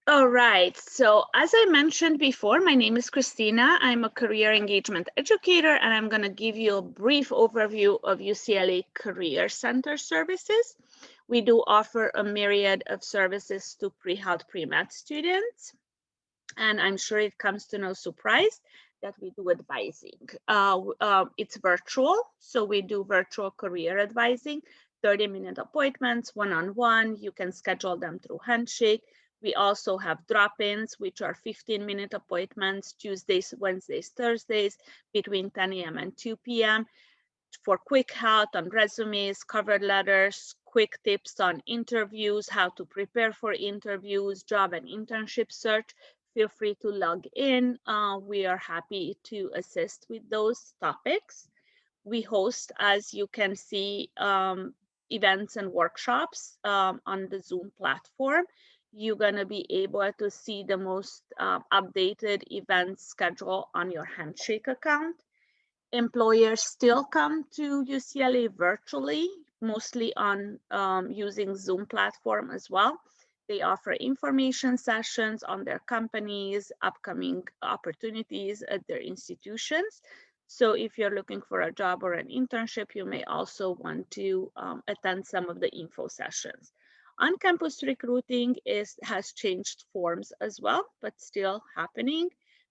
All right, so as I mentioned before, my name is Christina. I'm a career engagement educator, and I'm going to give you a brief overview of UCLA Career Center services. We do offer a myriad of services to pre-health pre-med students, and I'm sure it comes to no surprise that we do advising. It's virtual, so we do virtual career advising, 30-minute appointments, one-on-one. You can schedule them through Handshake. We also have drop-ins, which are 15-minute appointments, Tuesdays, Wednesdays, Thursdays, between 10 a.m. and 2 p.m. for quick help on resumes, cover letters, quick tips on interviews, how to prepare for interviews, job and internship search. Feel free to log in. We are happy to assist with those topics. We host, as you can see, events and workshops on the Zoom platform. You're going to be able to see the most updated event schedule on your Handshake account. Employers still come to UCLA virtually, mostly on using Zoom platform as well. They offer information sessions on their companies, upcoming opportunities at their institutions. So if you're looking for a job or an internship, you may also want to attend some of the info sessions. On-campus recruiting has changed forms as well, but still happening.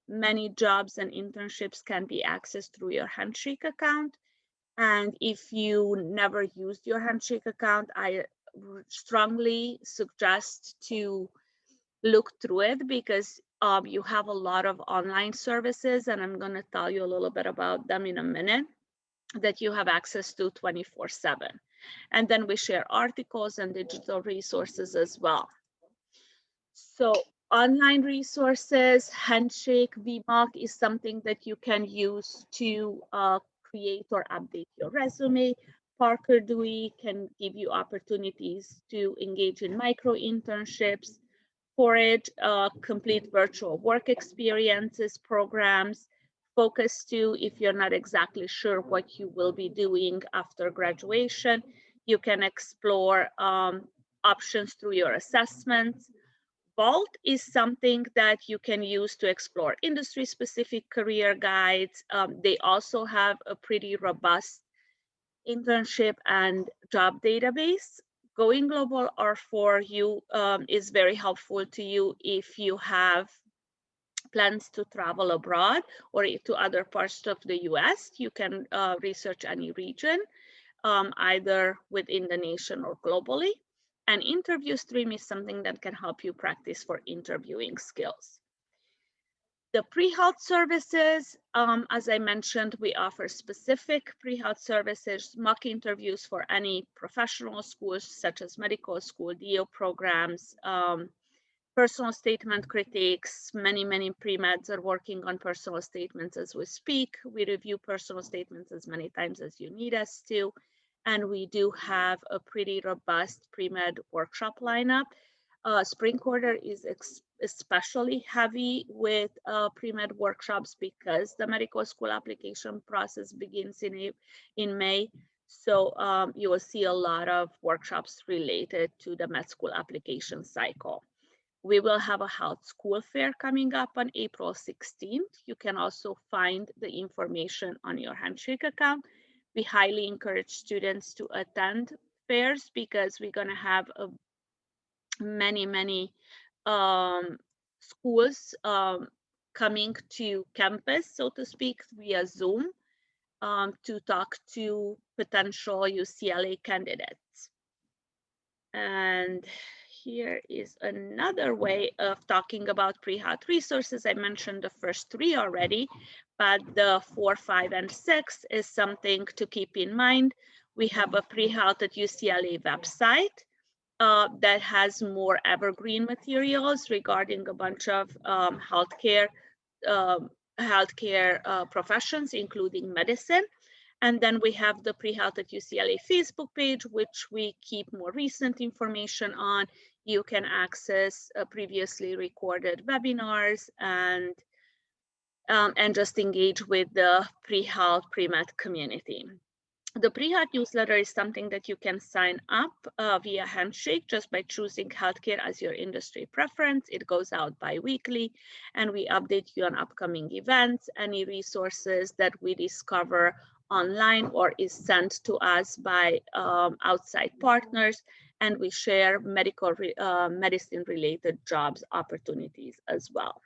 Many jobs and internships can be accessed through your Handshake account. And if you never used your Handshake account, I strongly suggest to look through it because you have a lot of online services, and I'm going to tell you a little bit about them in a minute, that you have access to 24/7. And then we share articles and digital resources as well. So online resources, Handshake, VMOC is something that you can use to create or update your resume. Parker Dewey can give you opportunities to engage in micro internships. Forage, complete virtual work experiences programs. Focus 2, if you're not exactly sure what you will be doing after graduation, you can explore options through your assessments. Vault is something that you can use to explore industry-specific career guides. They also have a pretty robust internship and job database. Going Global R4 you is very helpful to you if you have plans to travel abroad or to other parts of the US. You can research any region, either within the nation or globally. And Interview Stream is something that can help you practice for interviewing skills. The pre-health services, as I mentioned, we offer specific pre-health services, mock interviews for any professional schools such as medical school, DO programs, personal statement critiques. Many pre-meds are working on personal statements as we speak. We review personal statements as many times as you need us to. And we do have a pretty robust pre-med workshop lineup. Spring quarter is especially heavy with pre-med workshops because the medical school application process begins in May. So you will see a lot of workshops related to the med school application cycle. We will have a health school fair coming up on April 16th. You can also find the information on your Handshake account. We highly encourage students to attend fairs because we're going to have many schools coming to campus, so to speak, via Zoom to talk to potential UCLA candidates. And here is another way of talking about PreHealth Resources. I mentioned the first 3 already, but the 4, 5, and 6 is something to keep in mind. We have a PreHealth at UCLA website that has more evergreen materials regarding a bunch of healthcare professions, including medicine. And then we have the PreHealth at UCLA Facebook page, which we keep more recent information on. You can access previously recorded webinars and just engage with the PreHealth pre-med community. The PreHealth Newsletter is something that you can sign up via Handshake just by choosing healthcare as your industry preference. It goes out bi-weekly, and we update you on upcoming events, any resources that we discover online or is sent to us by outside partners, and we share medicine-related jobs opportunities as well.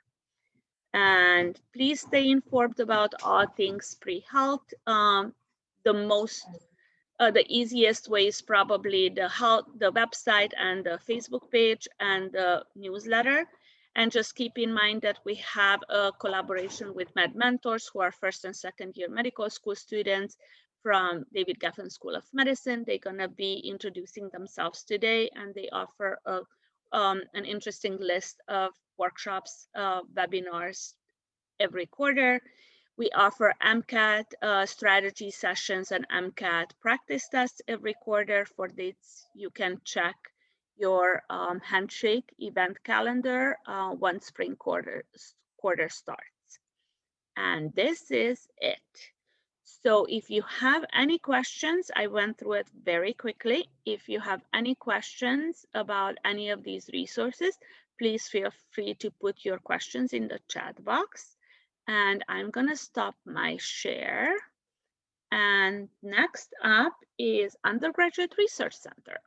And please stay informed about all things PreHealth. The easiest way is probably the website and the Facebook page and the newsletter. And just keep in mind that we have a collaboration with MedMentors, who are first and second year medical school students from David Geffen School of Medicine. They're gonna be introducing themselves today, and they offer an interesting list of workshops, webinars every quarter. We offer MCAT strategy sessions and MCAT practice tests every quarter. For dates, you can check your Handshake event calendar once spring quarter starts. And this is it. So if you have any questions, I went through it very quickly. If you have any questions about any of these resources, please feel free to put your questions in the chat box. And I'm gonna stop my share. And next up is Undergraduate Research Center.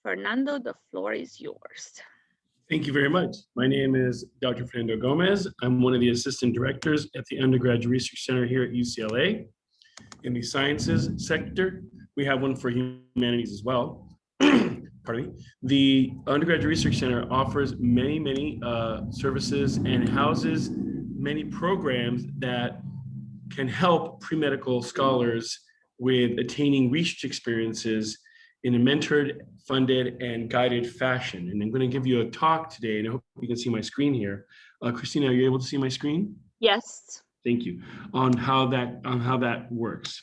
Fernando, the floor is yours. Thank you very much. My name is Dr. Fernando Gomez. I'm one of the assistant directors at the Undergraduate Research Center here at UCLA. In the sciences sector, we have one for humanities as well. Pardon me. The Undergraduate Research Center offers many services and houses many programs that can help pre-medical scholars with attaining research experiences in a mentored, funded, and guided fashion. And I'm going to give you a talk today, and I hope you can see my screen here. Christina, are you able to see my screen? Yes. Thank you. On how that works.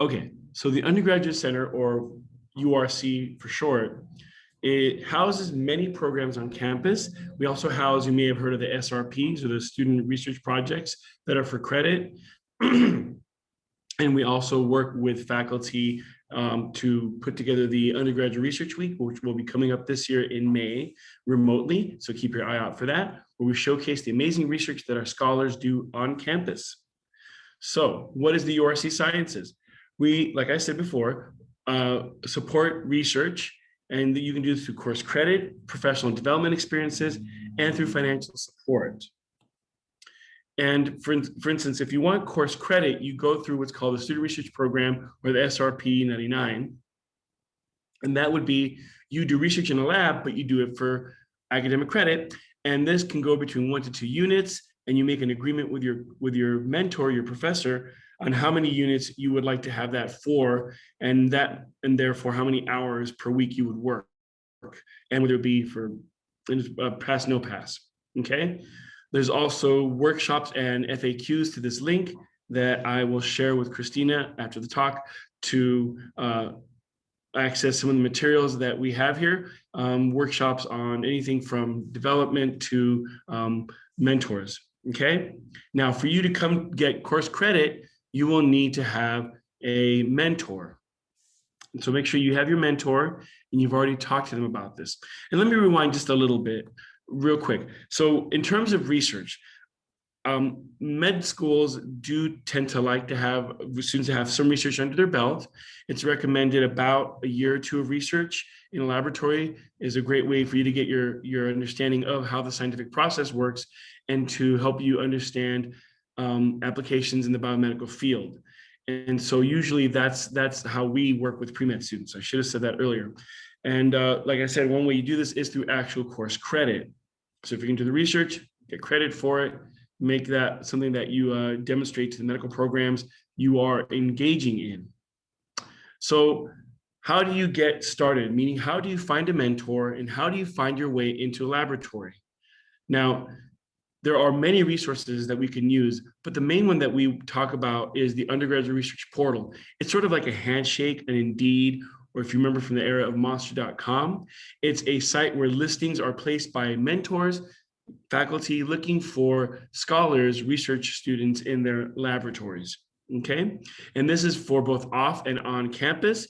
Okay, so the Undergraduate Center, or URC for short, it houses many programs on campus. We also house, you may have heard of the SRPs, or the student research projects that are for credit. And we also work with faculty to put together the Undergraduate Research Week, which will be coming up this year in May remotely. So keep your eye out for that, where we showcase the amazing research that our scholars do on campus. So what is the URC Sciences? We, like I said before, support research, and you can do this through course credit, professional development experiences, and through financial support. And for instance, if you want course credit, you go through what's called the Student Research Program, or the SRP 99. And that would be, you do research in a lab, but you do it for academic credit. And this can go between 1 to 2 units, and you make an agreement with your mentor, your professor, on how many units you would like to have that for, and therefore how many hours per week you would work, and whether it be for pass, no pass, okay? There's also workshops and FAQs to this link that I will share with Christina after the talk to access some of the materials that we have here, workshops on anything from development to mentors, okay? Now, for you to come get course credit, you will need to have a mentor. And so make sure you have your mentor and you've already talked to them about this. And let me rewind just a little bit, real quick. So in terms of research, med schools do tend to like to have students that have some research under their belt. It's recommended about a year or 2 of research in a laboratory is a great way for you to get your understanding of how the scientific process works and to help you understand applications in the biomedical field. And so usually that's how we work with pre-med students. I should have said that earlier. And like I said, one way you do this is through actual course credit. So if you can do the research, get credit for it, make that something that you demonstrate to the medical programs you are engaging in. So how do you get started? Meaning, how do you find a mentor and how do you find your way into a laboratory? Now, there are many resources that we can use, but the main one that we talk about is the Undergraduate Research Portal. It's sort of like a Handshake, an Indeed, or if you remember from the era of Monster.com, it's a site where listings are placed by mentors, faculty looking for scholars, research students in their laboratories, okay? And this is for both off and on campus.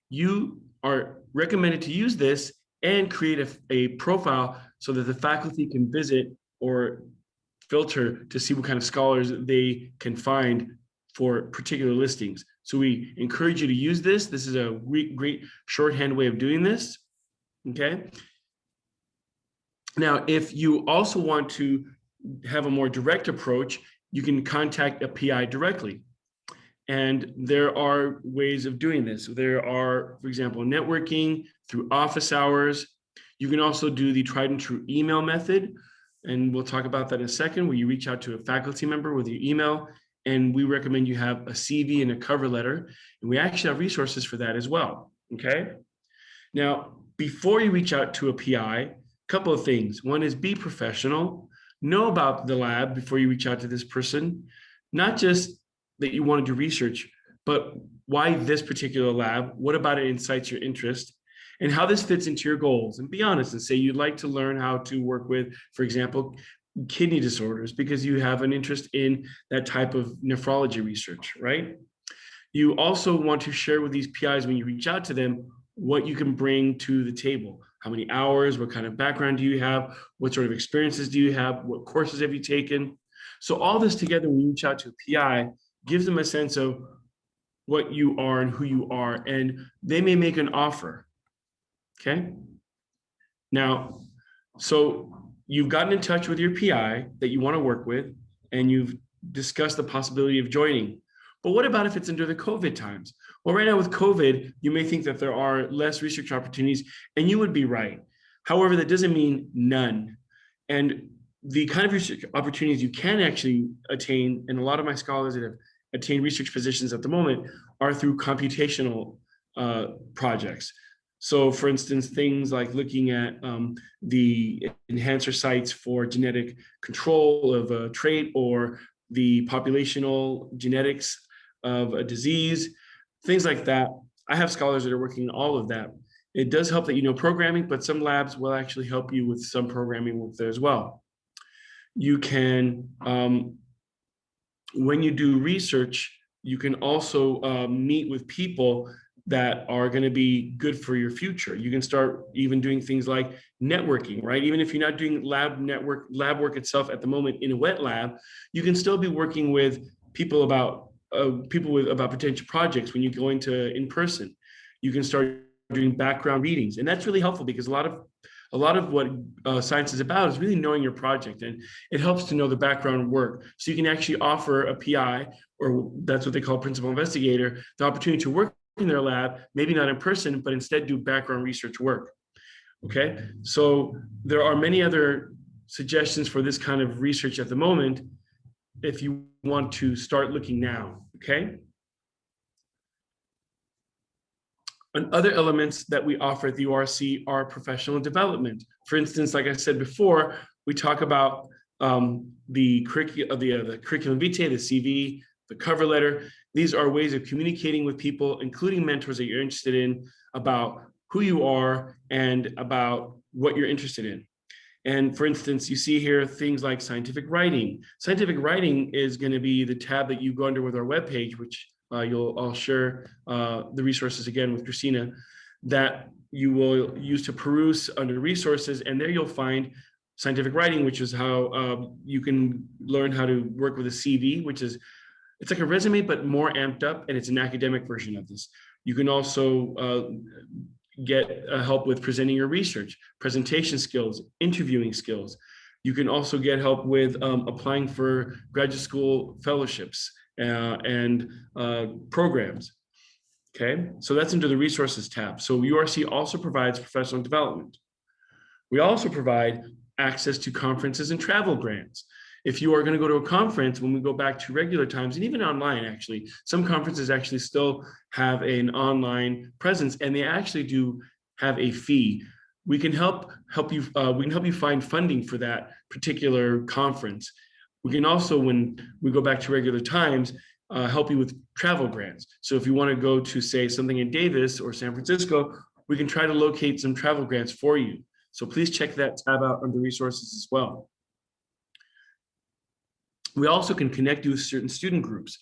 You are recommended to use this and create a profile so that the faculty can visit or filter to see what kind of scholars they can find for particular listings. So we encourage you to use this. This is a great shorthand way of doing this, okay? Now, if you also want to have a more direct approach, you can contact a PI directly. And there are ways of doing this. There are, for example, networking through office hours. You can also do the tried and true email method. And we'll talk about that in a second, where you reach out to a faculty member with your email. And we recommend you have a CV and a cover letter. And we actually have resources for that as well, okay? Now, before you reach out to a PI, a couple of things. One is be professional. Know about the lab before you reach out to this person. Not just that you want to do research, but why this particular lab? What about it incites your interest? And how this fits into your goals. And be honest and say you'd like to learn how to work with, for example, kidney disorders because you have an interest in that type of nephrology research, right? You also want to share with these PIs when you reach out to them what you can bring to the table. How many hours, what kind of background do you have? What sort of experiences do you have? What courses have you taken? So all this together, when you reach out to a PI, gives them a sense of what you are and who you are, and they may make an offer, okay? Now, so you've gotten in touch with your PI that you want to work with, and you've discussed the possibility of joining. But what about if it's under the COVID times? Well, right now with COVID, you may think that there are less research opportunities, and you would be right. However, that doesn't mean none. And the kind of research opportunities you can actually attain, and a lot of my scholars that have attained research positions at the moment are through computational projects. So for instance, things like looking at the enhancer sites for genetic control of a trait or the populational genetics of a disease, things like that. I have scholars that are working on all of that. It does help that you know programming, but some labs will actually help you with some programming work there as well. You can, when you do research, you can also meet with people that are going to be good for your future. You can start even doing things like networking, right? Even if you're not doing lab work itself at the moment in a wet lab, you can still be working with people about potential projects when you go into in person. You can start doing background readings, and that's really helpful because a lot of what science is about is really knowing your project, and it helps to know the background work. So you can actually offer a PI, or that's what they call principal investigator, the opportunity to work in their lab, maybe not in person, but instead do background research work. Okay, so there are many other suggestions for this kind of research at the moment if you want to start looking now, okay? And other elements that we offer at the URC are professional development. For instance, like I said before, we talk about the curriculum vitae, the CV, the cover letter. These are ways of communicating with people, including mentors that you're interested in, about who you are and about what you're interested in. And for instance, you see here things like scientific writing. Scientific writing is going to be the tab that you go under with our webpage, which I'll share the resources again with Christina, that you will use to peruse under resources. And there you'll find scientific writing, which is how you can learn how to work with a CV, which is, it's like a resume, but more amped up, and it's an academic version of this. You can also get help with presenting your research, presentation skills, interviewing skills. You can also get help with applying for graduate school fellowships and programs. Okay, so that's under the resources tab. So URC also provides professional development. We also provide access to conferences and travel grants. If you are going to go to a conference, when we go back to regular times, and even online, actually, some conferences actually still have an online presence, and they actually do have a fee. We can help you find funding for that particular conference. We can also, when we go back to regular times, help you with travel grants. So if you want to go to, say, something in Davis or San Francisco, we can try to locate some travel grants for you. So please check that tab out under resources as well. We also can connect you with certain student groups.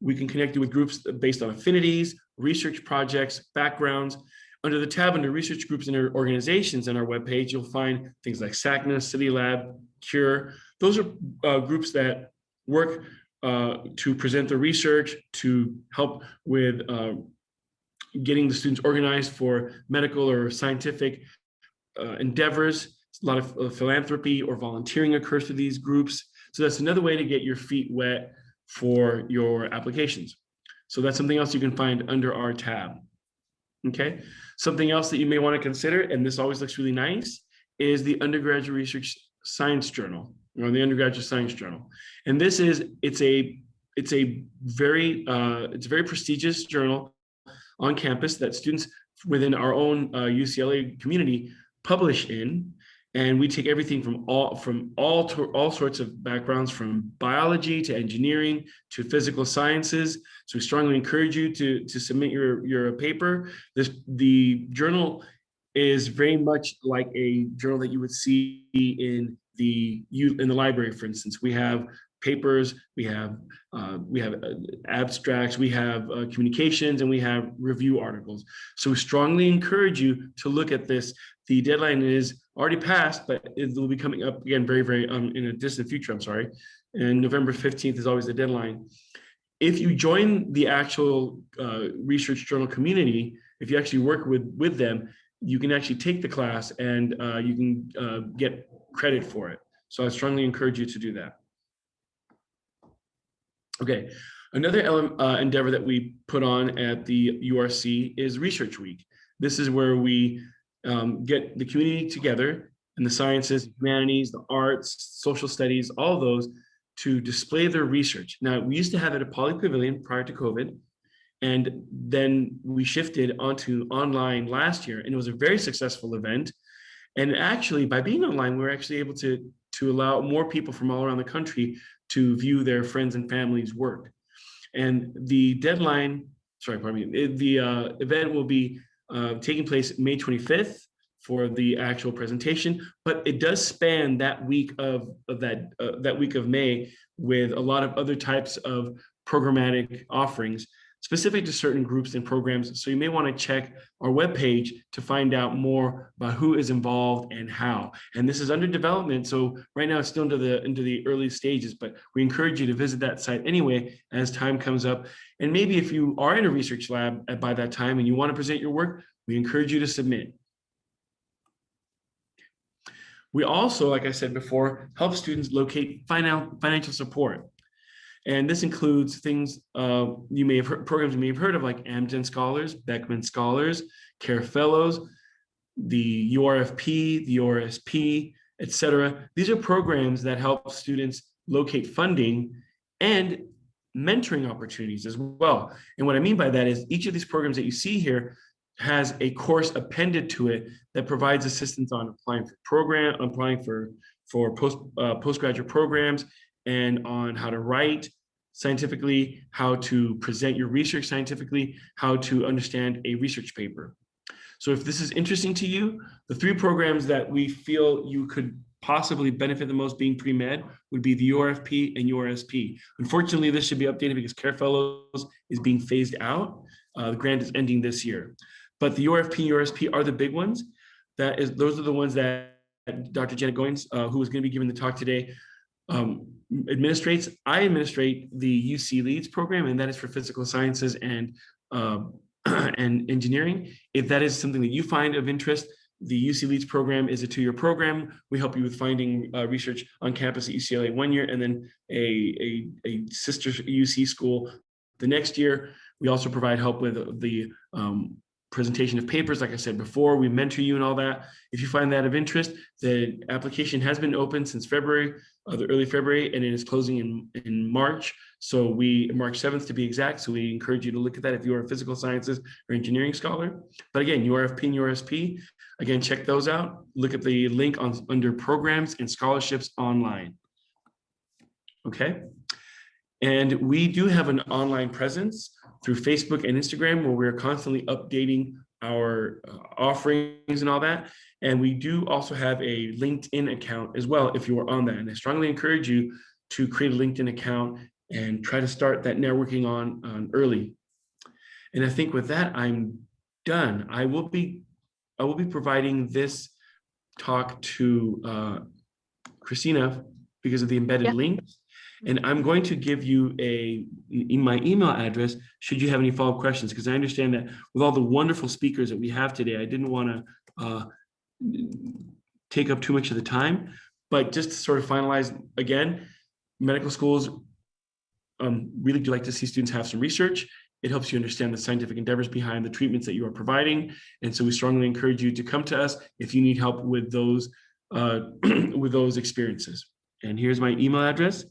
We can connect you with groups based on affinities, research projects, backgrounds. Under the tab under research groups and organizations on our webpage, you'll find things like SACNA, City Lab, CURE. Those are groups that work to present the research, to help with getting the students organized for medical or scientific endeavors. A lot of philanthropy or volunteering occurs through these groups. So that's another way to get your feet wet for your applications. So that's something else you can find under our tab. Okay. Something else that you may want to consider, and this always looks really nice, is the Undergraduate Research Science Journal, or the Undergraduate Science Journal. And this is, it's a very prestigious journal on campus that students within our own UCLA community publish in. And we take everything from all sorts of backgrounds, from biology to engineering to physical sciences. So we strongly encourage you to submit your paper. The journal is very much like a journal that you would see in the library, for instance. We have papers, we have abstracts, we have communications, and we have review articles. So we strongly encourage you to look at this. The deadline is already passed, but it will be coming up again very in a distant future, I'm sorry. And November 15th is always the deadline. If you join the actual research journal community, if you actually work with them, you can actually take the class and you can get credit for it. So I strongly encourage you to do that. Okay, another endeavor that we put on at the URC is Research Week. This is where we get the community together in the sciences, humanities, the arts, social studies, all those, to display their research. Now, we used to have it at Poly Pavilion prior to COVID, and then we shifted onto online last year, and it was a very successful event. And actually, by being online, we were actually able to allow more people from all around the country to view their friends and family's work. And the deadline, the event will be taking place May 25th for the actual presentation, but it does span that week of May with a lot of other types of programmatic offerings specific to certain groups and programs. So you may want to check our webpage to find out more about who is involved and how. And this is under development, so right now it's still into the early stages, but we encourage you to visit that site anyway as time comes up. And maybe if you are in a research lab by that time and you want to present your work, we encourage you to submit. We also, like I said before, help students locate financial support. And this includes things programs you may have heard of, like Amgen Scholars, Beckman Scholars, Care Fellows, the URFP, the ORSP, etc. These are programs that help students locate funding and mentoring opportunities as well. And what I mean by that is each of these programs that you see here has a course appended to it that provides assistance on applying for postgraduate programs, and on how to write scientifically, how to present your research scientifically, how to understand a research paper. So if this is interesting to you, the three programs that we feel you could possibly benefit the most being pre-med would be the URFP and URSP. Unfortunately, this should be updated because Care Fellows is being phased out. The grant is ending this year. But the URFP and URSP are the big ones. Those are the ones that Dr. Janet Goins, who is going to be giving the talk today, administrates. I administrate the UC Leads program, and that is for physical sciences and engineering. If that is something that you find of interest, the UC Leads program is a 2-year program. We help you with finding research on campus at UCLA 1 year, and then a sister UC school the next year. We also provide help with the presentation of papers. Like I said before, we mentor you and all that. If you find that of interest, the application has been open since February, early February, and it is closing in March. So March 7th to be exact. So we encourage you to look at that if you are a physical sciences or engineering scholar. But again, URFP and URSP, again, check those out. Look at the link under programs and scholarships online. Okay. And we do have an online presence through Facebook and Instagram where we're constantly updating our offerings and all that. And we do also have a LinkedIn account as well if you are on that. And I strongly encourage you to create a LinkedIn account and try to start that networking on early. And I think with that, I'm done. I will be providing this talk to Christina because of the embedded links. And I'm going to give you my email address should you have any follow-up questions, because I understand that with all the wonderful speakers that we have today, I didn't want to take up too much of the time. But just to sort of finalize again, medical schools really do like to see students have some research. It helps you understand the scientific endeavors behind the treatments that you are providing. And so we strongly encourage you to come to us if you need help with those with those experiences. And here's my email address.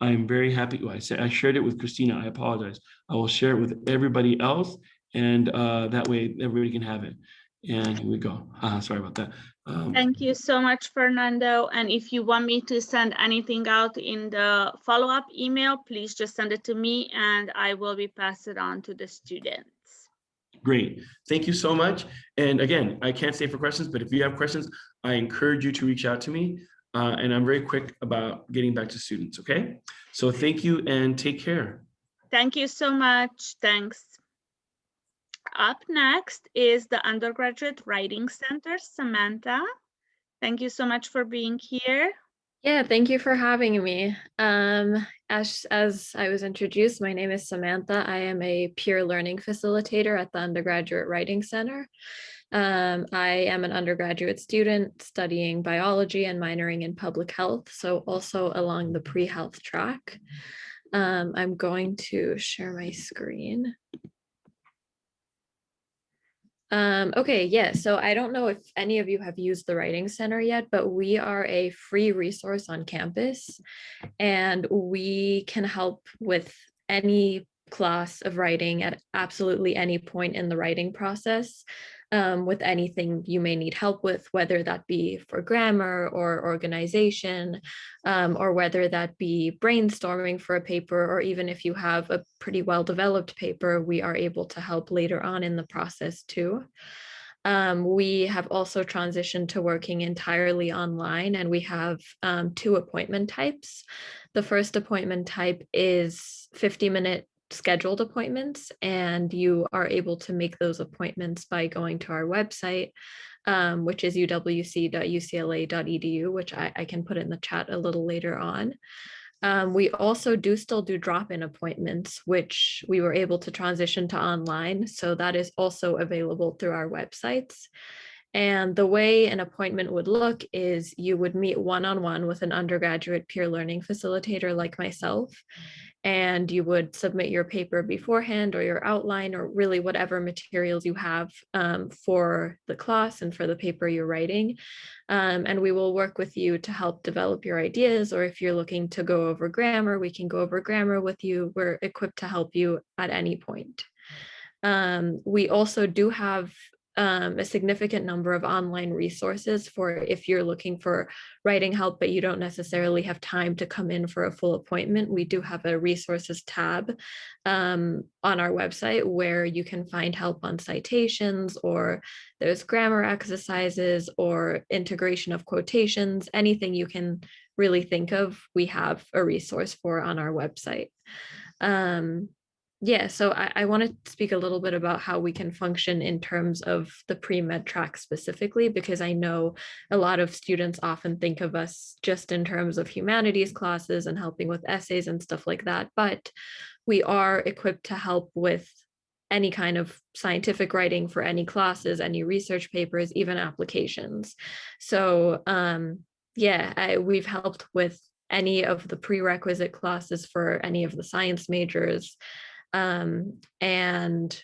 I'm very happy. I shared it with Christina. I apologize. I will share it with everybody else, and that way everybody can have it. And here we go. Sorry about that. Thank you so much, Fernando. And if you want me to send anything out in the follow-up email, please just send it to me and I will be passed it on to the students. Great. Thank you so much. And again, I can't stay for questions, but if you have questions, I encourage you to reach out to me. And I'm very quick about getting back to students, okay? So thank you and take care. Thank you so much. Thanks. Up next is the Undergraduate Writing Center, Samantha. Thank you so much for being here. Yeah, thank you for having me. As I was introduced, my name is Samantha. I am a peer learning facilitator at the Undergraduate Writing Center. I am an undergraduate student studying biology and minoring in public health, so also along the pre-health track. I'm going to share my screen. Okay, yeah, so I don't know if any of you have used the Writing Center yet, but we are a free resource on campus, and we can help with any class of writing at absolutely any point in the writing process, with anything you may need help with, whether that be for grammar or organization, or whether that be brainstorming for a paper, or even if you have a pretty well-developed paper, we are able to help later on in the process too. We have also transitioned to working entirely online, and we have 2 appointment types. The first appointment type is 50-minute scheduled appointments, and you are able to make those appointments by going to our website, which is uwc.ucla.edu, which I can put in the chat a little later on. We also still do drop-in appointments, which we were able to transition to online. So that is also available through our websites. And the way an appointment would look is you would meet one-on-one with an undergraduate peer learning facilitator like myself, and you would submit your paper beforehand or your outline or really whatever materials you have for the class and for the paper you're writing. And we will work with you to help develop your ideas, or if you're looking to go over grammar, we can go over grammar with you. We're equipped to help you at any point. We also do have a significant number of online resources for if you're looking for writing help, but you don't necessarily have time to come in for a full appointment. We do have a resources tab on our website where you can find help on citations, or there's grammar exercises or integration of quotations, anything you can really think of, we have a resource for on our website. Yeah, so I want to speak a little bit about how we can function in terms of the pre-med track specifically, because I know a lot of students often think of us just in terms of humanities classes and helping with essays and stuff like that, but we are equipped to help with any kind of scientific writing for any classes, any research papers, even applications. So yeah, we've helped with any of the prerequisite classes for any of the science majors. And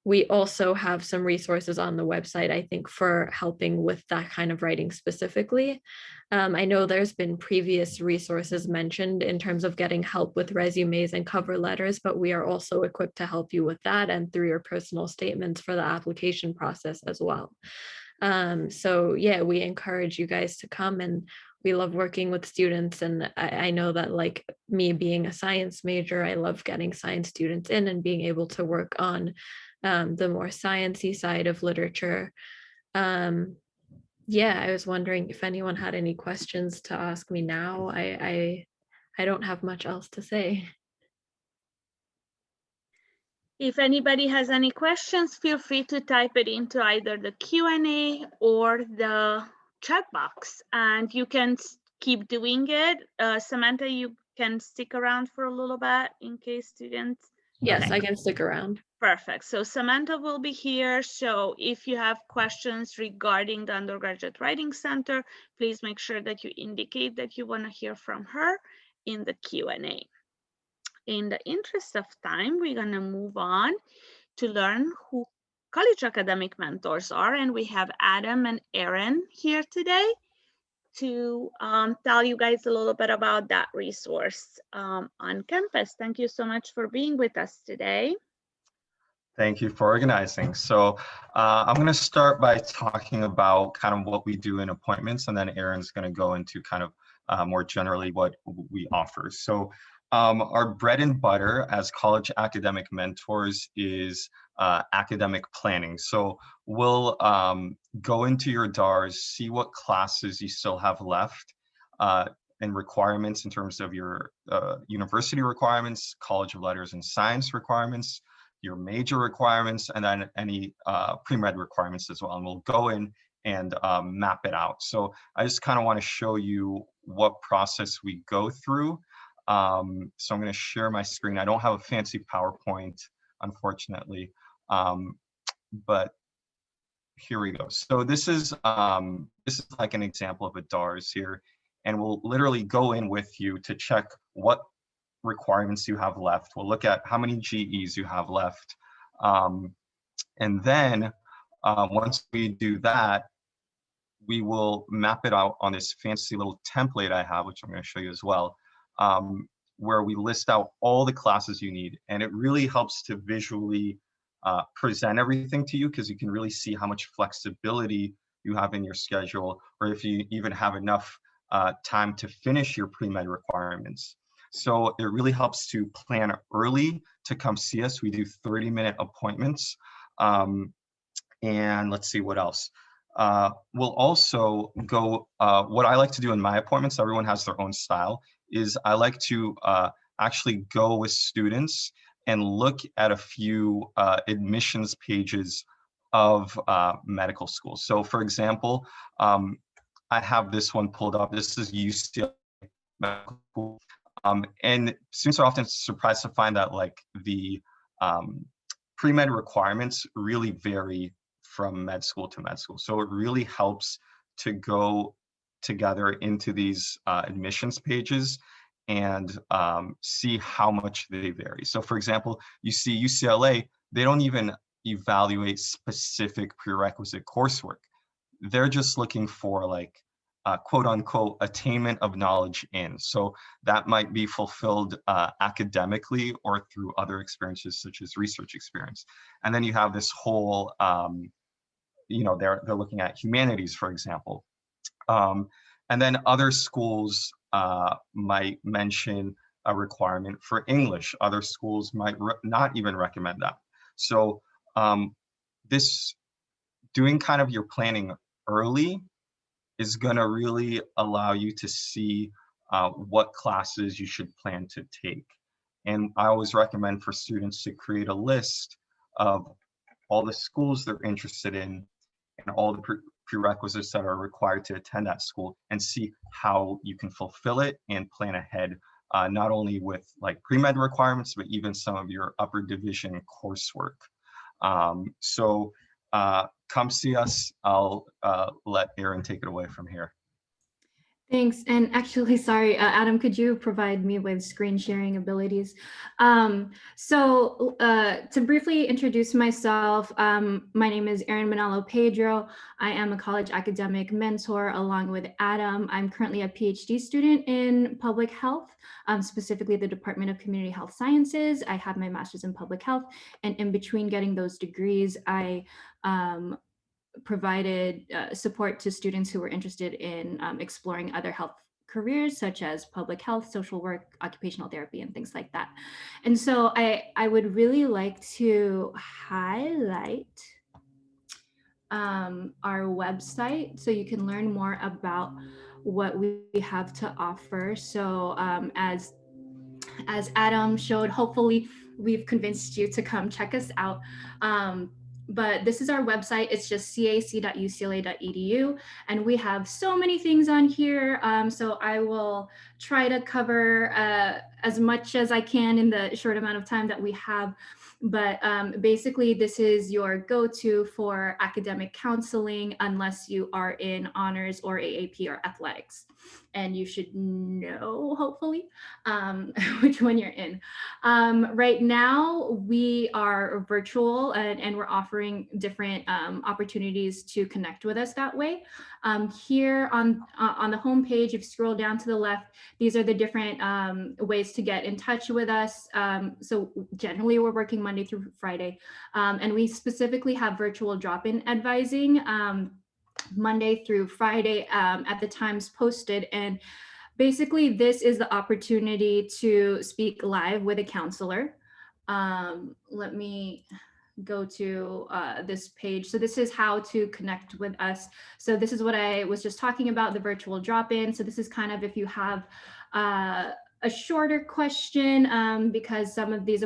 we also have some resources on the website, I think, for helping with that kind of writing specifically. I know there's been previous resources mentioned in terms of getting help with resumes and cover letters, but we are also equipped to help you with that and through your personal statements for the application process as well. So yeah, we encourage you guys to come, and we love working with students. And I know that, like me being a science major, I love getting science students in and being able to work on the more sciencey side of literature. Yeah, I was wondering if anyone had any questions to ask me now. I I don't have much else to say. If anybody has any questions, feel free to type it into either the Q&A or the chat box, and you can keep doing it. Samantha, you can stick around for a little bit in case students. Yes, Okay. I can stick around. Perfect. So Samantha will be here. So if you have questions regarding the Undergraduate Writing Center, please make sure that you indicate that you want to hear from her in the Q&A. In the interest of time, we're going to move on to learn who college academic mentors are. And we have Adam and Aaron here today to tell you guys a little bit about that resource on campus. Thank you so much for being with us today. Thank you for organizing. So I'm going to start by talking about kind of what we do in appointments, and then Aaron's going to go into kind of more generally what we offer. So our bread and butter as college academic mentors is academic planning. So we'll go into your DARs, see what classes you still have left, and requirements in terms of your university requirements, College of Letters and Science requirements, your major requirements, and then any pre-med requirements as well. And we'll go in and map it out. So I just kind of want to show you what process we go through. So I'm going to share my screen. I don't have a fancy PowerPoint, unfortunately, but here we go. So this is like an example of a DARS here, and we'll literally go in with you to check what requirements you have left. We'll look at how many GEs you have left. And then once we do that, we will map it out on this fancy little template I have, which I'm going to show you as well, where we list out all the classes you need. And it really helps to visually present everything to you, because you can really see how much flexibility you have in your schedule, or if you even have enough time to finish your pre-med requirements. So it really helps to plan early to come see us. We do 30-minute appointments. And let's see what else. We'll also go, what I like to do in my appointments, everyone has their own style, is I like to actually go with students and look at a few admissions pages of medical schools. So for example, I have this one pulled up. This is UCLA Medical School. And students are often surprised to find that like the pre-med requirements really vary from med school to med school. So it really helps to go together into these admissions pages and see how much they vary. So for example, you see UCLA, they don't even evaluate specific prerequisite coursework. They're just looking for like quote unquote attainment of knowledge in. So that might be fulfilled academically or through other experiences such as research experience. And then you have this whole, you know, they're looking at humanities, for example. And then other schools might mention a requirement for English. Other schools might not even recommend that. So this doing kind of your planning early is going to really allow you to see what classes you should plan to take. And I always recommend for students to create a list of all the schools they're interested in and all the prerequisites that are required to attend that school, and see how you can fulfill it and plan ahead, not only with like pre-med requirements, but even some of your upper division coursework. So come see us. I'll let Aaron take it away from here. Thanks. And actually, sorry, Adam, could you provide me with screen sharing abilities? To briefly introduce myself, my name is Erin Manalo Pedro. I am a college academic mentor along with Adam. I'm currently a PhD student in public health, specifically the Department of Community Health Sciences. I have my master's in public health, and in between getting those degrees, I provided support to students who were interested in exploring other health careers such as public health, social work, occupational therapy, and things like that. And so I would really like to highlight our website so you can learn more about what we have to offer. So as Adam showed, hopefully we've convinced you to come check us out. But this is our website. It's just cac.ucla.edu. And we have so many things on here. So I will try to cover as much as I can in the short amount of time that we have. But basically, this is your go-to for academic counseling unless you are in honors or AAP or athletics. And you should know, hopefully, which one you're in. Right now, we are virtual and we're offering different opportunities to connect with us that way. Here on the homepage, if you scroll down to the left, these are the different ways to get in touch with us. So generally, we're working Monday through Friday, and we specifically have virtual drop-in advising Monday through Friday at the times posted. And basically, this is the opportunity to speak live with a counselor. Let me go to this page. So this is how to connect with us. So this is what I was just talking about, the virtual drop-in. So this is kind of if you have a shorter question, because some of these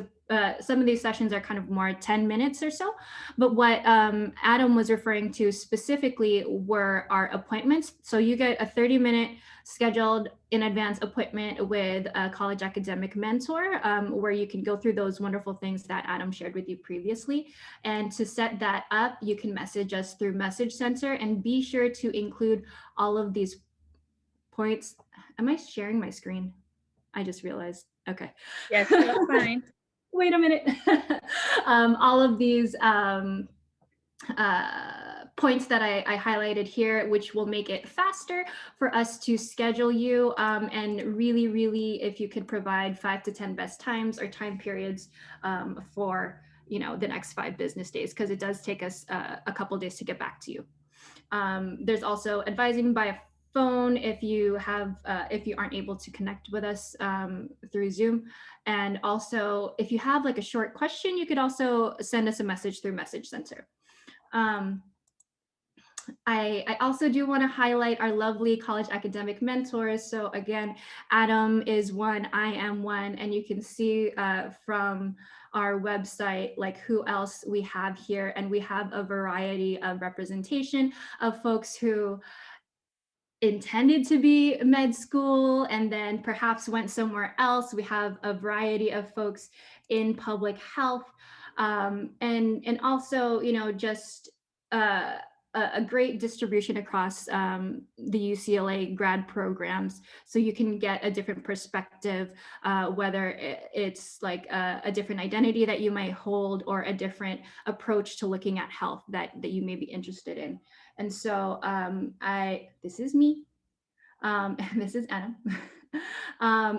sessions are kind of more 10 minutes or so. But what Adam was referring to specifically were our appointments. So you get a 30-minute scheduled in advance appointment with a college academic mentor, where you can go through those wonderful things that Adam shared with you previously. And to set that up, you can message us through Message Center, and be sure to include all of these points. Am I sharing my screen? I just realized. Okay. Yes, that's fine. Wait a minute. All of these points that I highlighted here, which will make it faster for us to schedule you. And really, if you could provide 5 to 10 best times or time periods for the next 5 business days, because it does take us a couple days to get back to you. There's also advising by phone if you aren't able to connect with us through Zoom. And also, if you have like a short question, you could also send us a message through Message Center. I also do want to highlight our lovely college academic mentors. So again, Adam is one, I am one, and you can see from our website like who else we have here. And we have a variety of representation of folks who intended to be med school and then perhaps went somewhere else. We have a variety of folks in public health, and also just a great distribution across the UCLA grad programs, so you can get a different perspective, whether it's like a different identity that you might hold or a different approach to looking at health that you may be interested in. And so this is me, and this is Anna.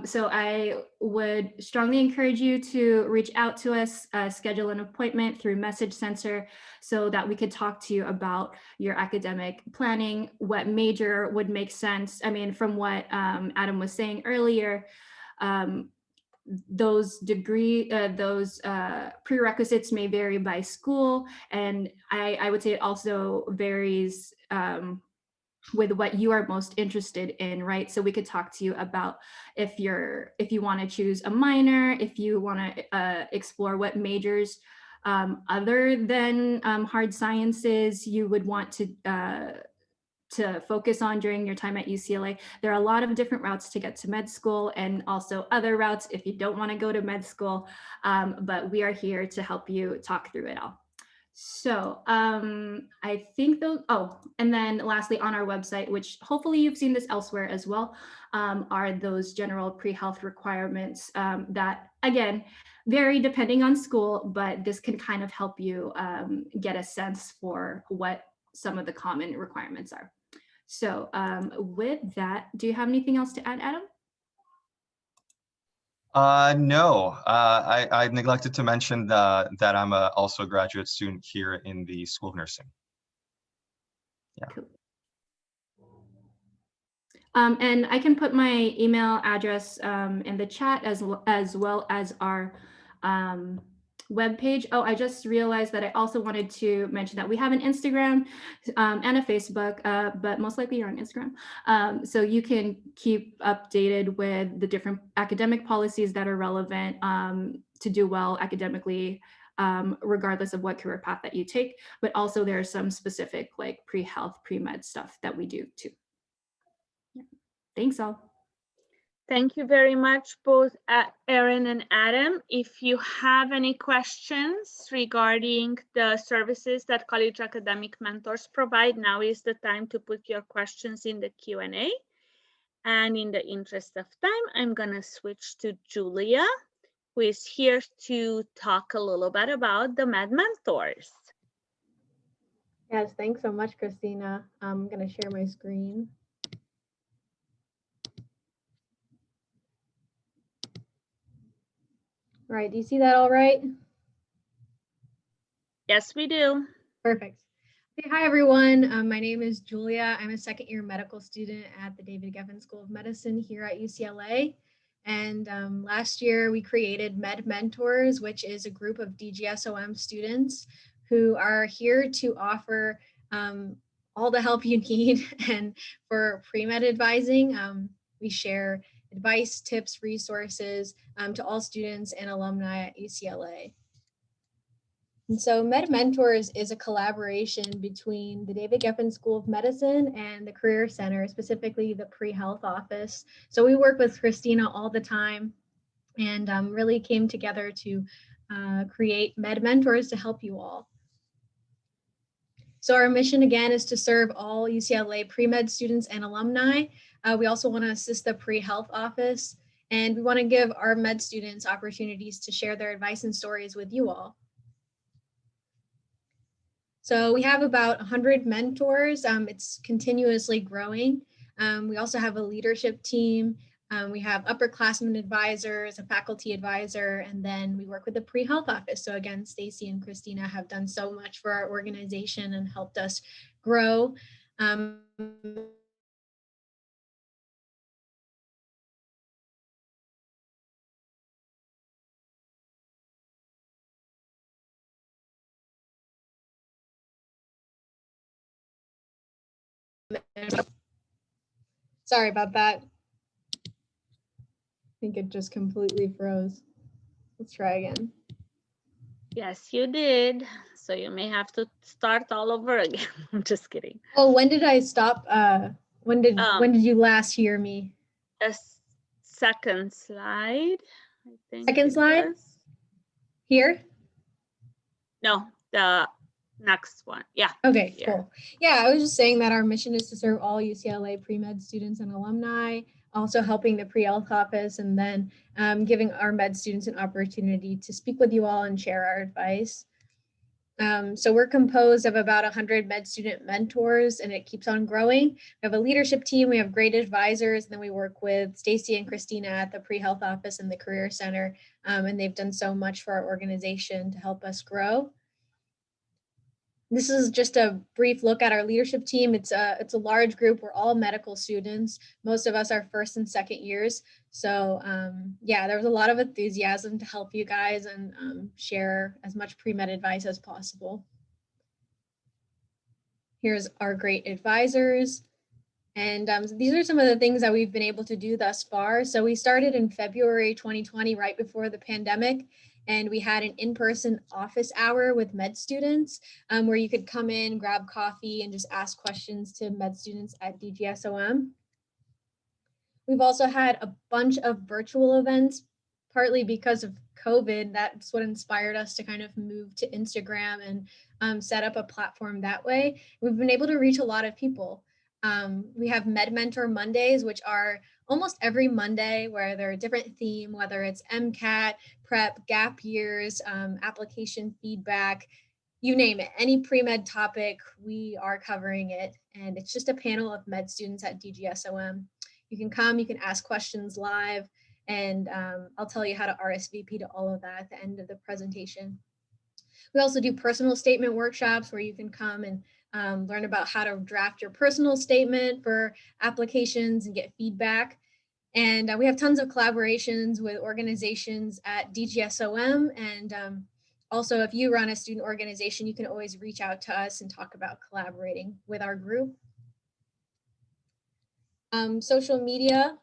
So I would strongly encourage you to reach out to us, schedule an appointment through Message Center so that we could talk to you about your academic planning, what major would make sense. I mean, from what Adam was saying earlier, those prerequisites may vary by school, and I would say it also varies with what you are most interested in, right? So we could talk to you about if you want to choose a minor, if you want to explore what majors other than hard sciences you would want to focus on during your time at UCLA. There are a lot of different routes to get to med school, and also other routes if you don't want to go to med school, but we are here to help you talk through it all. So I think those, and then lastly on our website, which hopefully you've seen this elsewhere as well, are those general pre-health requirements that, again, vary depending on school, but this can kind of help you get a sense for what some of the common requirements are. So with that, do you have anything else to add, Adam? No, I neglected to mention that I'm also a graduate student here in the School of Nursing. Yeah. Cool. And I can put my email address in the chat as well as our webpage. Oh, I just realized that I also wanted to mention that we have an Instagram and a Facebook, but most likely you're on Instagram. So you can keep updated with the different academic policies that are relevant to do well academically, regardless of what career path that you take. But also there's some specific like pre-health, pre-med stuff that we do too. Yeah. Thanks all. Thank you very much, both Erin and Adam. If you have any questions regarding the services that College Academic Mentors provide, now is the time to put your questions in the Q&A. And in the interest of time, I'm gonna switch to Julia, who is here to talk a little bit about the MedMentors. Yes, thanks so much, Christina. I'm gonna share my screen. All right, do you see that all right? Yes, we do. Perfect. Okay, hi everyone. My name is Julia. I'm a second-year medical student at the David Geffen School of Medicine here at UCLA. And last year we created MedMentors, which is a group of DGSOM students who are here to offer all the help you need. And for pre-med advising, we share advice, tips, resources to all students and alumni at UCLA. And so MedMentors is a collaboration between the David Geffen School of Medicine and the Career Center, specifically the PreHealth office. So we work with Christina all the time and really came together to create MedMentors to help you all. So our mission again is to serve all UCLA pre-med students and alumni. We also want to assist the PreHealth office, and we want to give our med students opportunities to share their advice and stories with you all. So we have about 100 mentors. It's continuously growing. We also have a leadership team. We have upperclassmen advisors, a faculty advisor, and then we work with the PreHealth office. So again, Stacy and Christina have done so much for our organization and helped us grow. Sorry about that. I think it just completely froze. Let's try again. Yes, you did. So you may have to start all over again. I'm just kidding. Oh, when did I stop? When did you last hear me? A second slide, I think. Second slide? Was. Here? No, the next one. Yeah. Okay, here. cool. Yeah, I was just saying that our mission is to serve all UCLA pre-med students and alumni, also helping the PreHealth office, and then giving our med students an opportunity to speak with you all and share our advice. So we're composed of about 100 med student mentors, and it keeps on growing. We have a leadership team, we have great advisors, and then we work with Stacy and Christina at the PreHealth office and the Career Center, and they've done so much for our organization to help us grow. This is just a brief look at our leadership team. It's a large group. We're all medical students. Most of us are first and second years. So yeah, there was a lot of enthusiasm to help you guys and share as much pre-med advice as possible. Here's our great advisors. And these are some of the things that we've been able to do thus far. So we started in February 2020, right before the pandemic. And we had an in-person office hour with med students where you could come in, grab coffee, and just ask questions to med students at DGSOM. We've also had a bunch of virtual events, partly because of COVID. That's what inspired us to kind of move to Instagram and set up a platform that way. We've been able to reach a lot of people. We have MedMentor Mondays, which are almost every Monday where they're a different theme, whether it's MCAT, prep, gap years, application feedback, you name it. Any pre-med topic, we are covering it. And it's just a panel of med students at DGSOM. You can come, you can ask questions live, and I'll tell you how to RSVP to all of that at the end of the presentation. We also do personal statement workshops where you can come and learn about how to draft your personal statement for applications and get feedback. And we have tons of collaborations with organizations at DGSOM and Also, if you run a student organization, you can always reach out to us and talk about collaborating with our group. Social media.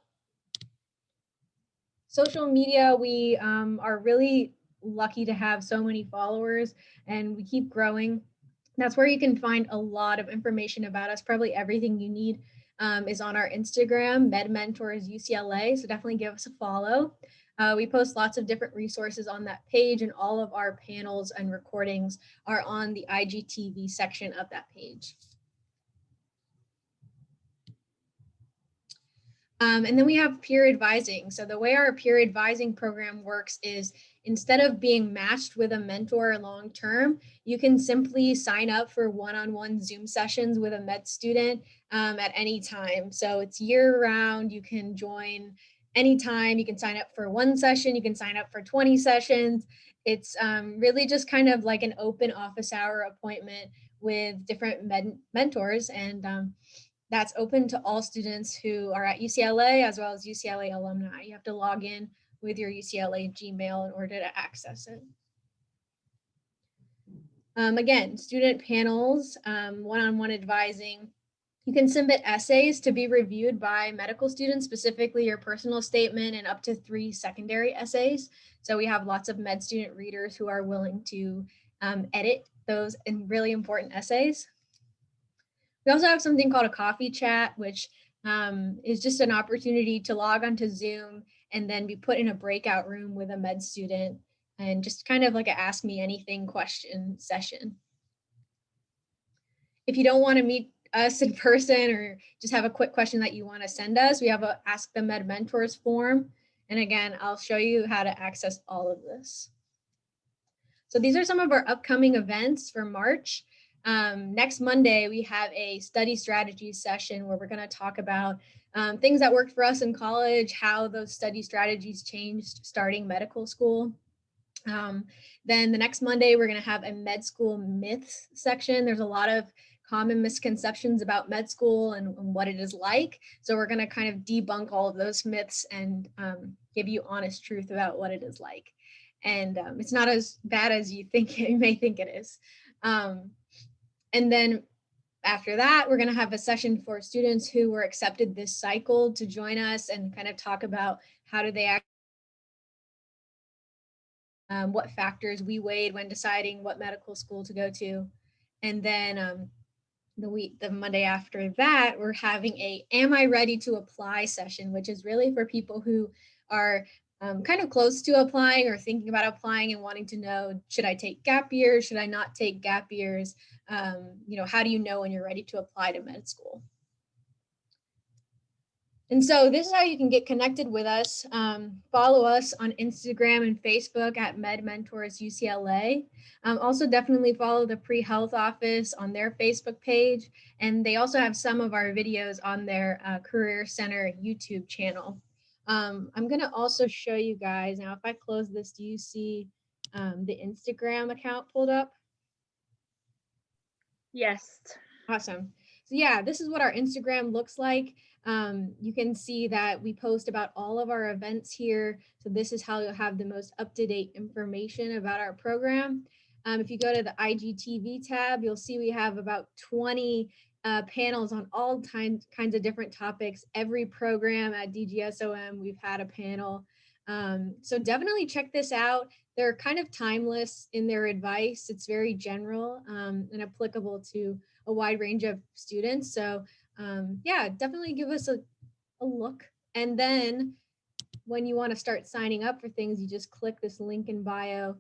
Social media, we are really lucky to have so many followers, and we keep growing. That's where you can find a lot of information about us. Probably everything you need is on our Instagram, MedMentors UCLA. So definitely give us a follow. We post lots of different resources on that page, and all of our panels and recordings are on the IGTV section of that page. And then we have peer advising. So the way our peer advising program works is, instead of being matched with a mentor long-term, you can simply sign up for one-on-one Zoom sessions with a med student at any time. So it's year-round. You can join anytime. You can sign up for one session. You can sign up for 20 sessions. It's really just kind of like an open office hour appointment with different mentors, and that's open to all students who are at UCLA as well as UCLA alumni. You have to log in with your UCLA Gmail in order to access it. Again, student panels, one-on-one advising. You can submit essays to be reviewed by medical students, specifically your personal statement and up to 3 secondary essays. So we have lots of med student readers who are willing to edit those really important essays. We also have something called a coffee chat, which is just an opportunity to log onto Zoom and then be put in a breakout room with a med student, and just kind of like a ask me anything question session. If you don't want to meet us in person or just have a quick question that you want to send us, we have a Ask the Med Mentors form. And again, I'll show you how to access all of this. So these are some of our upcoming events for March. Next Monday, we have a study strategies session where we're going to talk about things that worked for us in college, how those study strategies changed starting medical school. Then the next Monday, we're going to have a med school myths section. There's a lot of common misconceptions about med school and what it is like. So we're going to kind of debunk all of those myths and give you honest truth about what it is like. And it's not as bad as you may think it is. And then after that, we're going to have a session for students who were accepted this cycle to join us and kind of talk about how do they act, what factors we weighed when deciding what medical school to go to. And then the Monday after that, we're having a Am I Ready to Apply session, which is really for people who are kind of close to applying or thinking about applying and wanting to know, should I take gap years? Should I not take gap years? How do you know when you're ready to apply to med school? And so this is how you can get connected with us. Follow us on Instagram and Facebook at MedMentors UCLA. Also definitely follow the PreHealth office on their Facebook page. And they also have some of our videos on their Career Center YouTube channel. I'm going to also show you guys. Now, if I close this, do you see the Instagram account pulled up? Yes. Awesome. So yeah, this is what our Instagram looks like. You can see that we post about all of our events here. So this is how you'll have the most up-to-date information about our program. If you go to the IGTV tab, you'll see we have about 20 panels on all kinds of different topics. Every program at DGSOM, we've had a panel. So definitely check this out. They're kind of timeless in their advice. It's very general and applicable to a wide range of students. So yeah, definitely give us a look. And then when you want to start signing up for things, you just click this link in bio.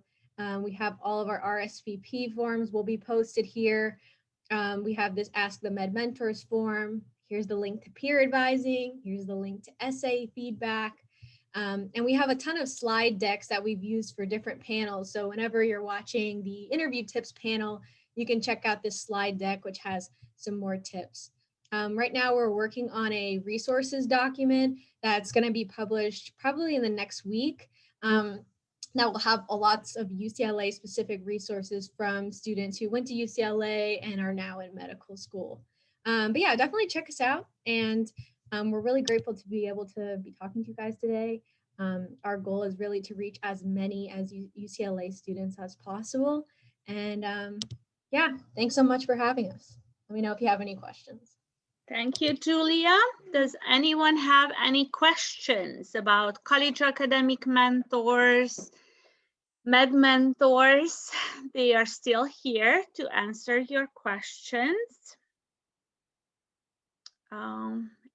We have all of our RSVP forms will be posted here. We have this Ask the Med Mentors form. Here's the link to peer advising. Here's the link to essay feedback. And we have a ton of slide decks that we've used for different panels. So whenever you're watching the interview tips panel, you can check out this slide deck, which has some more tips. Right now, we're working on a resources document that's going to be published probably in the next week. That will have lots of UCLA specific resources from students who went to UCLA and are now in medical school. But yeah, definitely check us out. And we're really grateful to be able to be talking to you guys today. Our goal is really to reach as many as UCLA students as possible. And yeah, thanks so much for having us. Let me know if you have any questions. Thank you, Julia. Does anyone have any questions about college academic mentors, MedMentors? They are still here to answer your questions.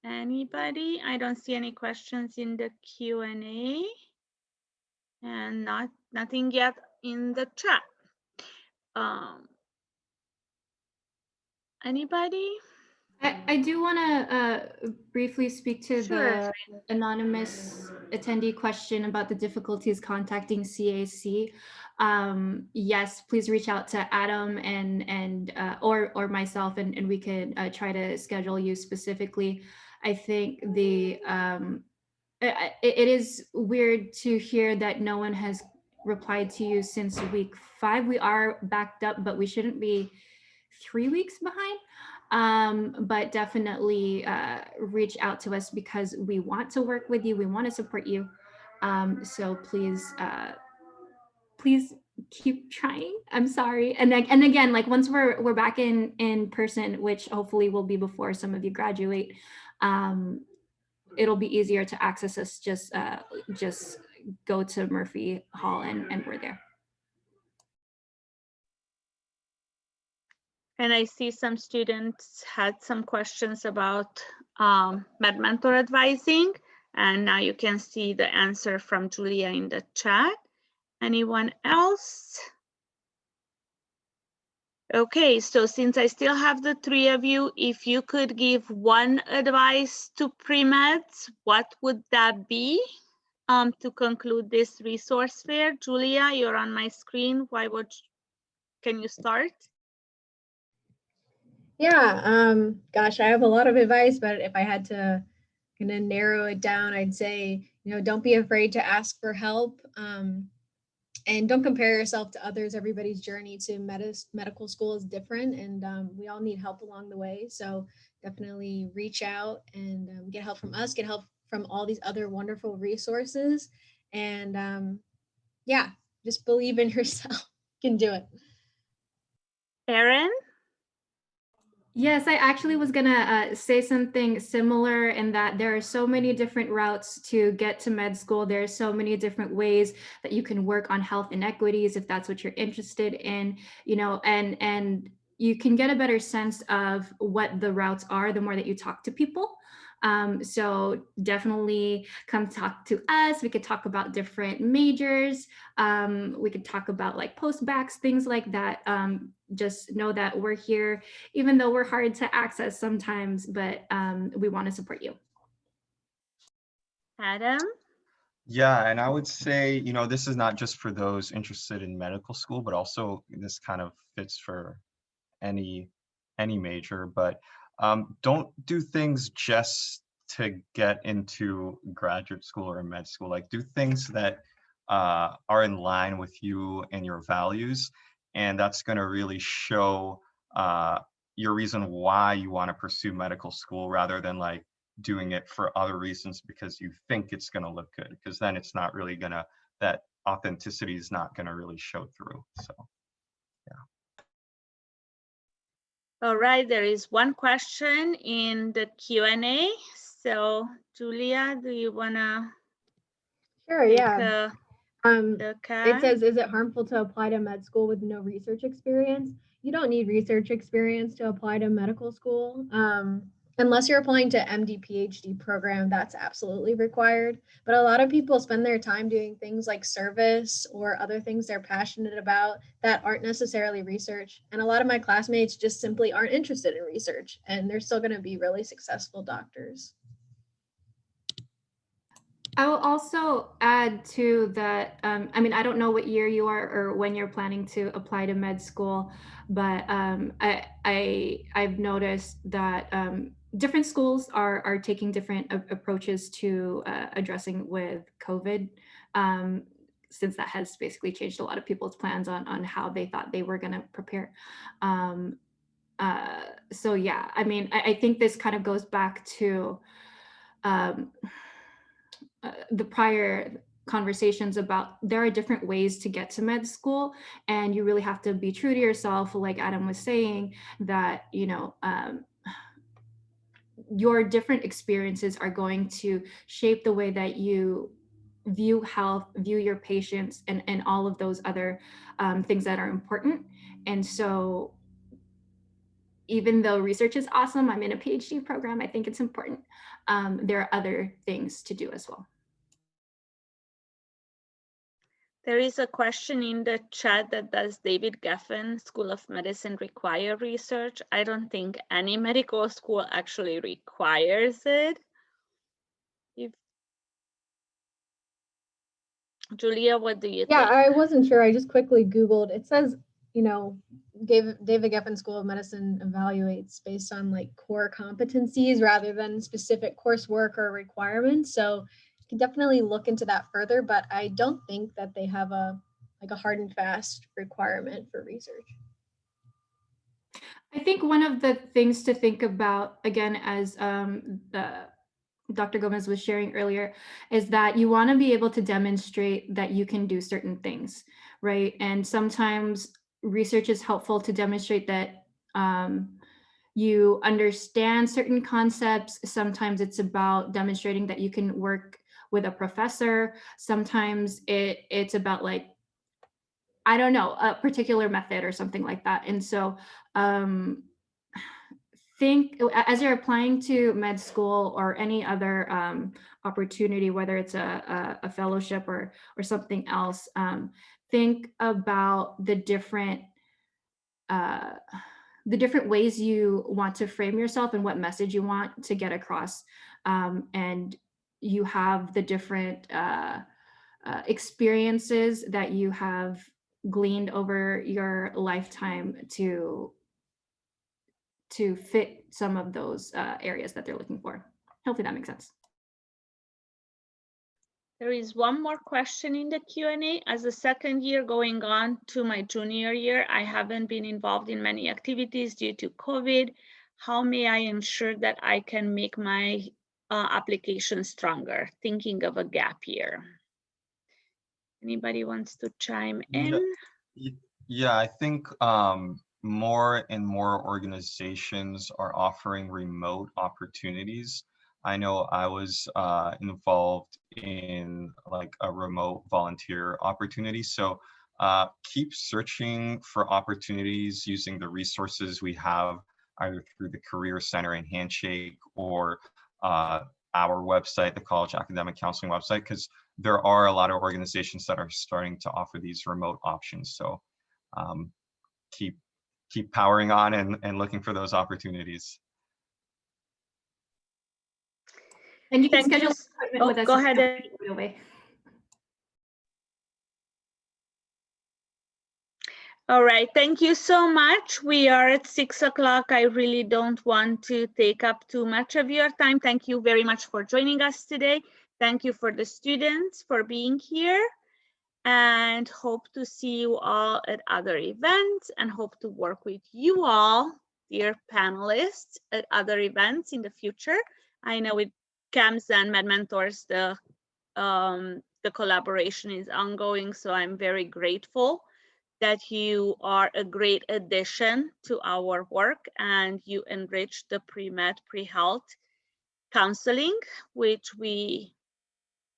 Anybody? I don't see any questions in the Q&A and nothing yet in the chat. Anybody? I do want to briefly speak to Sure. the anonymous attendee question about the difficulties contacting CAC. Yes, please reach out to Adam and or myself, and we could try to schedule you specifically. I think it is weird to hear that no one has replied to you since week 5. We are backed up, but we shouldn't be 3 weeks behind. But definitely reach out to us because we want to work with you. We want to support you. So please, please keep trying. I'm sorry. And again, like once we're back in person, which hopefully will be before some of you graduate, it'll be easier to access us. Just go to Murphy Hall and we're there. And I see some students had some questions about MedMentor advising, and now you can see the answer from Julia in the chat. Anyone else? Okay, so since I still have the 3 of you, if you could give one advice to pre-meds, what would that be to conclude this resource fair? Julia, you're on my screen. Can you start? Yeah, gosh, I have a lot of advice, but if I had to kind of narrow it down, I'd say, don't be afraid to ask for help. And don't compare yourself to others. Everybody's journey to medical school is different, and we all need help along the way. So definitely reach out and get help from us, get help from all these other wonderful resources. And yeah, just believe in yourself. You can do it. Erin? Yes, I actually was gonna say something similar in that there are so many different routes to get to med school. There are so many different ways that you can work on health inequities if that's what you're interested in, and you can get a better sense of what the routes are the more that you talk to people. So definitely come talk to us. We could talk about different majors. We could talk about like post-bacs, things like that. Just know that we're here, even though we're hard to access sometimes, but we want to support you. Adam? Yeah, and I would say, this is not just for those interested in medical school, but also this kind of fits for any major, but don't do things just to get into graduate school or med school. Like, do things that are in line with you and your values, and that's going to really show your reason why you want to pursue medical school, rather than like doing it for other reasons because you think it's going to look good, because then it's not really gonna, that authenticity is not going to really show through. So All right, there is one question in the Q&A. So Julia, do you wanna Sure, take yeah. the It cat? says, is it harmful to apply to med school with no research experience? You don't need research experience to apply to medical school. Unless you're applying to MD, PhD program, that's absolutely required. But a lot of people spend their time doing things like service or other things they're passionate about that aren't necessarily research. And a lot of my classmates just simply aren't interested in research, and they're still going to be really successful doctors. I will also add to that, I mean, I don't know what year you are or when you're planning to apply to med school, but I've noticed that different schools are taking different approaches to addressing with COVID, since that has basically changed a lot of people's plans on how they thought they were going to prepare. So yeah, I mean, I think this kind of goes back to the prior conversations about there are different ways to get to med school, and you really have to be true to yourself, like Adam was saying, that your different experiences are going to shape the way that you view health, view your patients, and all of those other things that are important. And so even though research is awesome, I'm in a PhD program, I think it's important. There are other things to do as well. There is a question in the chat that does David Geffen School of Medicine require research? I don't think any medical school actually requires it. Julia, what do you think? Yeah, I wasn't sure. I just quickly Googled. It says, David Geffen School of Medicine evaluates based on like core competencies rather than specific coursework or requirements. So you can definitely look into that further, but I don't think that they have a hard and fast requirement for research. I think one of the things to think about, again, as Dr. Gomez was sharing earlier, is that you want to be able to demonstrate that you can do certain things, right? And sometimes research is helpful to demonstrate that you understand certain concepts. Sometimes it's about demonstrating that you can work with a professor. Sometimes it's about, like, I don't know, a particular method or something like that. And so think as you're applying to med school or any other opportunity, whether it's a fellowship or something else, think about the different ways you want to frame yourself and what message you want to get across. And you have the different experiences that you have gleaned over your lifetime to fit some of those areas that they're looking for. Hopefully that makes sense. There is one more question in the Q&A. As a second year going on to my junior year, I haven't been involved in many activities due to COVID. How may I ensure that I can make my application stronger? Thinking of a gap year. Anybody wants to chime in? Yeah, I think more and more organizations are offering remote opportunities. I know I was involved in like a remote volunteer opportunity. So keep searching for opportunities using the resources we have either through the Career Center and Handshake or our website, the College Academic Counseling website, because there are a lot of organizations that are starting to offer these remote options. So keep powering on and looking for those opportunities. And you can schedule an appointment with us. Go ahead. All right, thank you so much. We are at 6 o'clock. I really don't want to take up too much of your time. Thank you very much for joining us today. Thank you for the students for being here, and hope to see you all at other events, and hope to work with you all, dear panelists, at other events in the future. I know with CAMS and MedMentors, the collaboration is ongoing, so I'm very grateful that you are a great addition to our work and you enrich the pre-med, pre-health counseling, which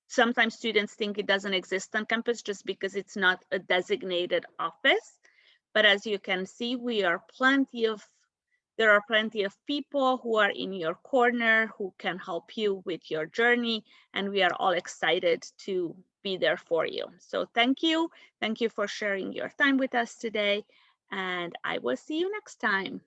sometimes students think it doesn't exist on campus just because it's not a designated office. But as you can see, there are plenty of people who are in your corner who can help you with your journey, and we are all excited to be there for you. So thank you for sharing your time with us today, and I will see you next time.